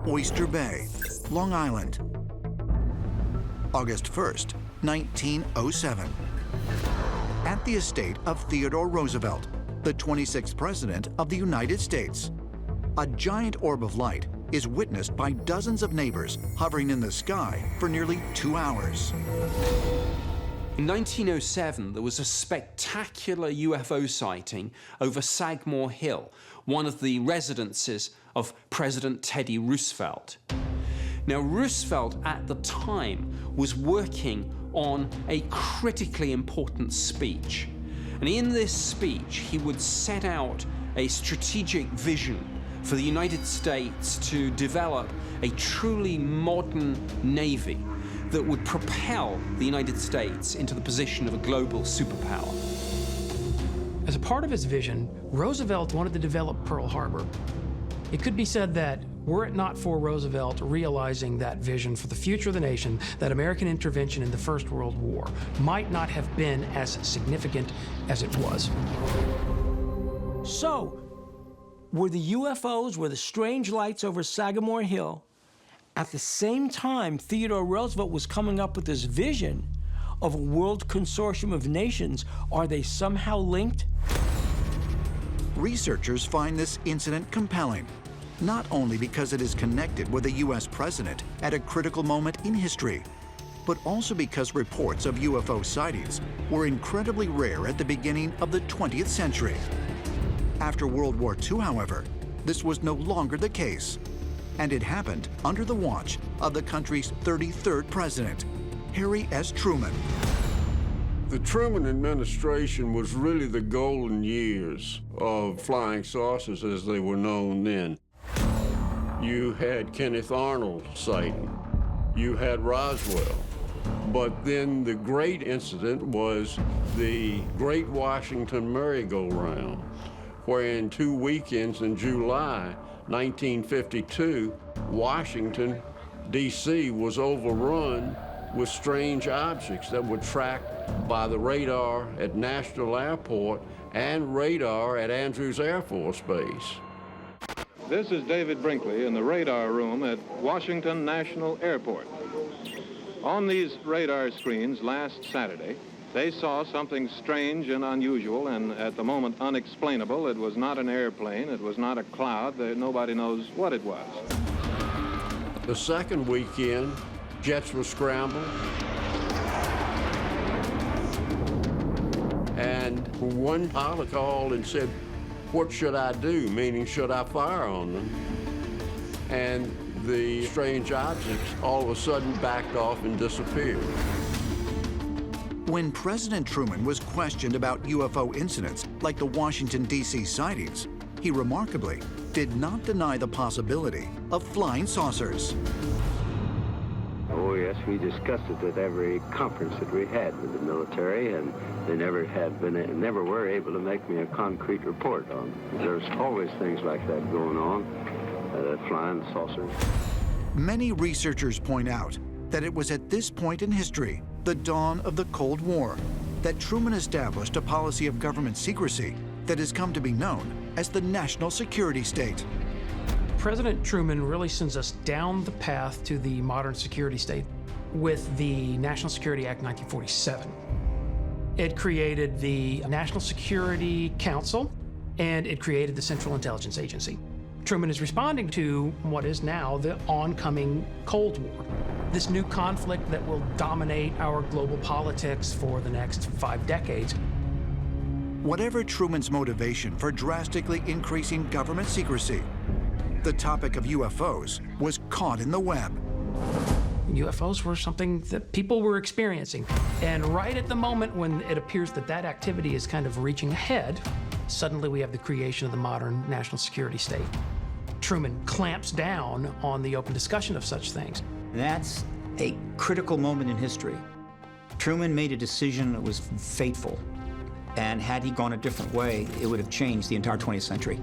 Oyster Bay, Long Island. August 1st, 1907. At the estate of Theodore Roosevelt, the 26th President of the United States. A giant orb of light is witnessed by dozens of neighbors hovering in the sky for nearly 2 hours. In 1907, there was a spectacular UFO sighting over Sagamore Hill, one of the residences of President Teddy Roosevelt. Now, Roosevelt at the time was working on a critically important speech. And in this speech, he would set out a strategic vision for the United States to develop a truly modern navy that would propel the United States into the position of a global superpower. As a part of his vision, Roosevelt wanted to develop Pearl Harbor. It could be said that were it not for Roosevelt realizing that vision for the future of the nation, that American intervention in the First World War might not have been as significant as it was. So, were the UFOs, were the strange lights over Sagamore Hill, at the same time Theodore Roosevelt was coming up with this vision of a world consortium of nations, are they somehow linked? Researchers find this incident compelling, not only because it is connected with a U.S. president at a critical moment in history, but also because reports of UFO sightings were incredibly rare at the beginning of the 20th century. After World War II, however, this was no longer the case, and it happened under the watch of the country's 33rd president, Harry S. Truman. The Truman administration was really the golden years of flying saucers as they were known then. You had Kenneth Arnold sighting, you had Roswell, but then the great incident was the Great Washington Merry-Go-Round, where in 2 weekends in July 1952, Washington, D.C. was overrun with strange objects that were tracked by the radar at National Airport and radar at Andrews Air Force Base. This is David Brinkley in the radar room at Washington National Airport. On these radar screens last Saturday, they saw something strange and unusual and at the moment unexplainable. It was not an airplane, it was not a cloud, nobody knows what it was. The second weekend, jets were scrambled. And one pilot called and said, "What should I do?" Meaning, should I fire on them? And the strange objects all of a sudden backed off and disappeared. When President Truman was questioned about UFO incidents like the Washington, D.C. sightings, he remarkably did not deny the possibility of flying saucers. Oh, yes, we discussed it at every conference that we had with the military, and they never were able to make me a concrete report on it. There's always things like that going on, flying saucers. Many researchers point out that it was at this point in history, the dawn of the Cold War, that Truman established a policy of government secrecy that has come to be known as the national security state. President Truman really sends us down the path to the modern security state with the National Security Act 1947. It created the National Security Council, and it created the Central Intelligence Agency. Truman is responding to what is now the oncoming Cold War, this new conflict that will dominate our global politics for the next 5 decades. Whatever Truman's motivation for drastically increasing government secrecy, the topic of UFOs was caught in the web. UFOs were something that people were experiencing. And right at the moment when it appears that that activity is kind of reaching ahead, suddenly we have the creation of the modern national security state. Truman clamps down on the open discussion of such things. That's a critical moment in history. Truman made a decision that was fateful. And had he gone a different way, it would have changed the entire 20th century.